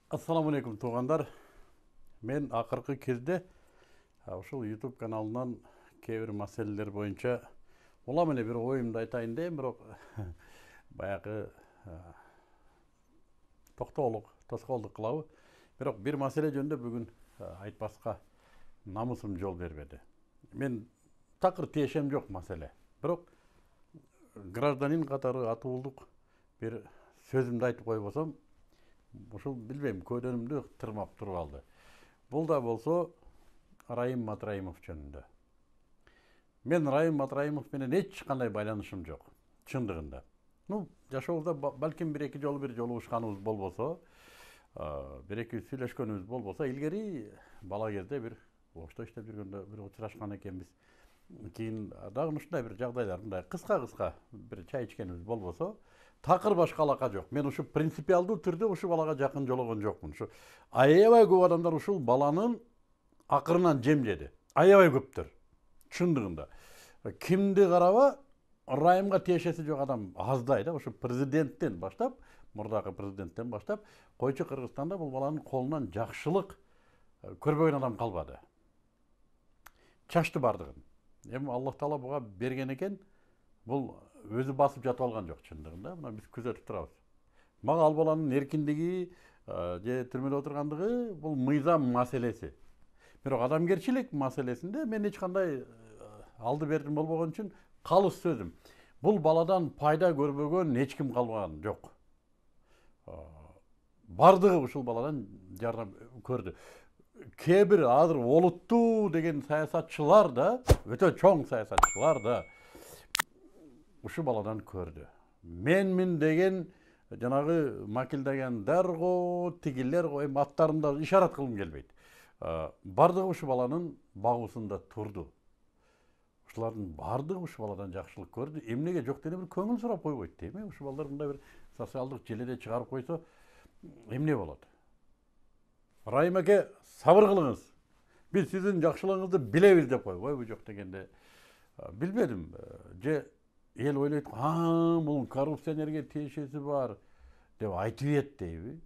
Assalamu alaikum туғандар. Мен ақырғы кезде ушул YouTube каналынан кейбір мәселелер бойынша улам эле бир ойымды айтайын дейм, бирок баягы тоскоолдук кылабы. Бирок бир маселе жөнүндө бүгүн айтпаска намысым жол бербеди. Мен такыр тиешем жок маселе. Бирок гражданин катары атуулдук бир сөзүмдү айтып койбосом, ушул билбейм, көйдөнүмдү тырмап туруп алды. Бул да болсо Райым Матраимов жөнүндө. Мен Райым Матраимов менен эч кандай байланышым жок, чындыгында. Жашообузда балким бир эки жолу жолугушканыбыз болбосо, бир эки сүйлөшкөнүбүз болбосо, илгери бала кезде бир ошто иштеп жүргөндө бир учурашкан экенбиз. Кийин дагы ушундай бир жагдайлар, мындай кыска бир чай ичкенибиз болбосо, такыр башка алака жок. Мен ушу принципиалдуу түрдө ушул балага жакын жологон жокмун. Ушу аябай көп адамдар ушул баланын акырынан жем жеди. Аябай көптөр. Чындыгында. Кимди караба, Райымга тиешеси жок адам аздай да. Ушу президенттен баштап, мурдагы президенттен баштап, койчу Кыргызстанда бул баланын колунан жакшылык көрбөгөн адам калбады. Чачты бардыгын. Эми Аллах Таала буга берген экен, бул өзү басып жатып алган жок чындыгында. Мына биз күзөтүп турабыз. Мага ал баланын эркиндиги же түрмөдө отургандыгы бул мыйзам маселеси. Бирок адамгерчилик маселесинде мен эч кандай алды бердим болбогон үчүн калыс сөзүм. Бул баладан пайда көрбөгөн эч ким калбаган жок. Бардыгы ушул баладан жардам көрдү. Кээ бир азыр олуттуу деген саясатчылар да, өтө чоң саясатчылар да ушу баладан көрдү. Менмин деген жанагы макилдегендерго, тигилерго эми аттарында ишарат кылгым келбейт. Бардыгы ушу баланын багуусунда турду. Ушулардын бардыгы ушу баладан жакшылык көрдү. Эмнеге жок дене бир көңүл сурап койбойт дейм. Ушу балдар мындай бир социалдык желеде чыгарып койсо эмне болот? Райым аке, сабыр кылыңыз. Биз сиздин жакшылыгыңызды билебиз деп койбойбу жок дегенде билбедим. Же эл ойлойт, бул коррупционерге тиешеси бар деп айтып ет дейби.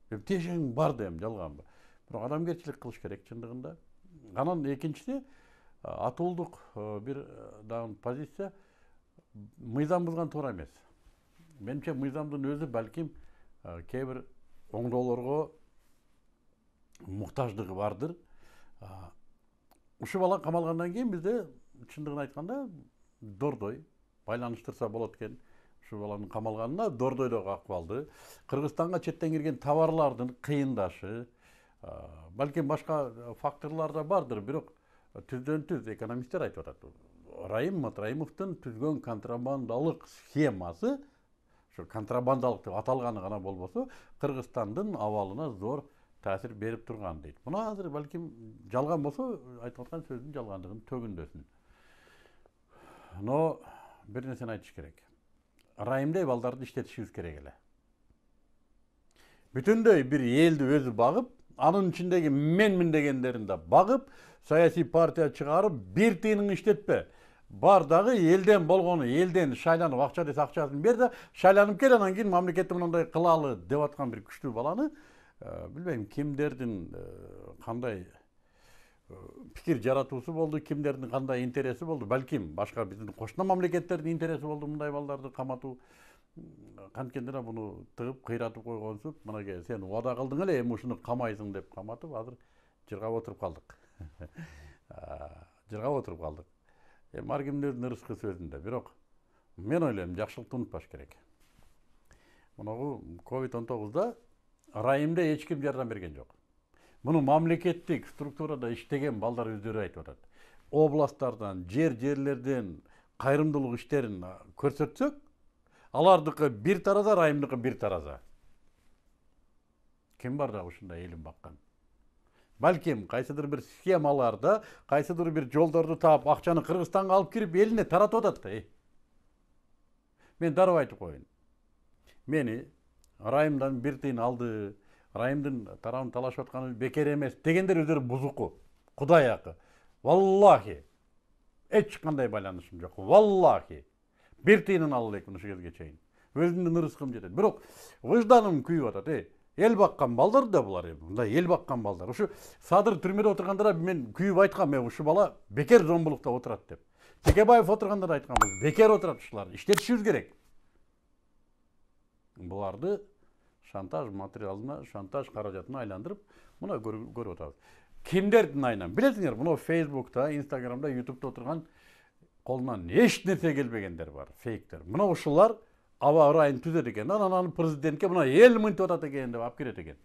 Тиешең бар дейм, жалганбы. Бирок адамгерчилик кылыш керек чындыгында. Анан экинчиси, атуулдук бир дагы позиция мыйзам бузган туура эмес. Менимче мыйзамдын өзү балким кээ бир оңдоолорго муктаждыгы бардыр. Ушу бала камалгандан кийин бизде чындыгын айтканда Дордой байланыштырса болот экен. Ушу баланын камалганына Дордойдогу акыбалды, Кыргызстанга четтен кирген товарлардын кыйындашы, балким башка факторлор да бардыр, бирок түздөн-түз экономисттер айтып атат. Райым Матраимовдун түзгөн контрабандалык схемасы, ушу контрабандалык деп аталганы гана болбосо, Кыргызстандын абалына зор таасир берип турган дейт. Муну азыр балким жалган болсо, айтып аткан сөздүн жалгандыгын төгүндөсүн. Но бир нерсени айтыш керек. Райымдай балдарды иштетишибиз керек эле. Бүтүндөй бир элди өзү багып, анын ичиндеги менмин дегендерин да багып, саясий партия чыгарып, бир тыйынын иштетпе. Бар дагы элден болгону, элден шайланып акча десе акчасын бер да, шайланып кел, анан кийин мамлекетти мындай кылалы деп аткан бир күчтүү баланы, билбейм, кимдердин кандай пикир жаратуусу болду, кимдердин кандай интереси болду, балким башка биздин кошуна мамлекеттердин интереси болду мындай балдарды каматуу. Канткенде буну тыгып, кыйратып койгонсуп, мынага сен убада кылдың эле, эми ушуну камайсың деп каматып, азыр жыргап отуруп калдык. Жыргап отуруп калдык. Ар кимдин ырыскы сөзүндө, бирок мен ойлойм, жакшылыкты унутпаш керек. Мунагу COVID-19да Райымда эч ким жардам берген жок. Муну мамлекеттик структурада иштеген балдар өздөрү айтып атат. Областтардан, жерлерден кайрымдуулук иштерин көрсөтсөк, алардыкы бир тараза, Райымдыкы бир тараза. Ким бар да ушундай элин баккан? Балким кайсыдыр бир схемаларда, кайсыдыр бир жолдорду таап, акчаны Кыргызстанга алып кирип, элине таратып атат да. Мен дароо айтып коеюн. Мени Райымдан бир тыйын алды, Райымдын тарабын талашып атканы бекер эмес дегендер өздөрү бузуку. Кудай акы. Валлахи. Эч кандай байланышым жок. Валлахи. Бир тыйынын ала элекмин ушу кезге чейин. Өзүмдүн ырыскым жетет. Бирок выжданым күйүп атат. эл баккан балдар да булар эми. Мындай эл баккан балдар. Ушу Садыр түрмөдө отурганда мен күйүп айткам, ушу бала бекер зомбулукта отурат деп. Текебаев отурганда да айтканбыз, бекер отурат ушулар, иштетишибиз керек. Буларды шантаж материалына, шантаж каражатына айландырып, мына көрүп атабыз. Кимдердин айынан? Билесиңер, мына Facebook'ta, Instagram'da, YouTube'da отурган колунан эч нерсе келбегендер бар, фейктер. Мына ушулар аба ырайын түзөт экен. Анан президентке мына эл мынтип атат экен деп алып кирет экен.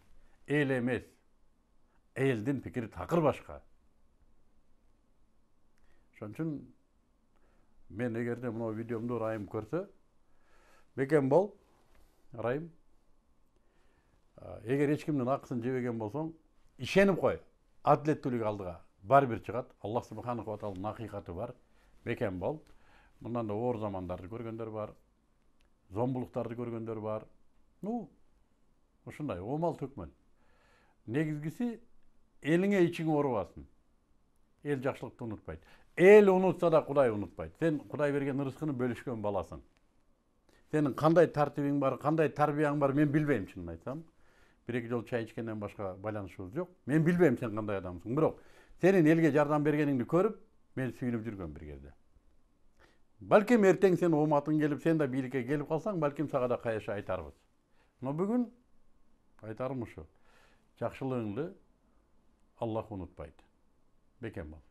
Эл эмес. Элдин пикири такыр башка. Ошон үчүн мен эгерде мына видеомду ырайым көрсө, бекем бол, ырайым. Эгер эч кимдин акысын жебеген болсоң, ишенип кой. Адилеттүүлүк алдыга бар бир чыгат. Аллах субханаху ва тааланын акыйкаты бар. Бекем бол. Мындан да оор замандарды көргөндөр бар. Зомбулуктарды көргөндөр бар. Ушундай омал төкмөн. Негизгиси элиңе ичиң оорубасын. Эл жакшылыкты унутпайт. Эл унутса да Кудай унутпайт. Сен Кудай берген ырыскыны бөлүшкөн баласың. Сенин кандай тартибиң бар, кандай тарбияң бар, мен билбейм, чынын айтсам. Bir-iki жол чай ичкенден башка байланышыбыз жок. Мен билбейм сен кандай адамсың. Бирок сенин элге жардам бергениңди көрүп, мен сүйүнүп жүргөм бир кезде. Балким эртең сен ооматың келип, сен да бийликке келип калсаң, балким сага да каяша айтарбыз. Но бүгүн айтарым ушу. Жакшылыгыңды Аллах унутпайт. Бекем бол.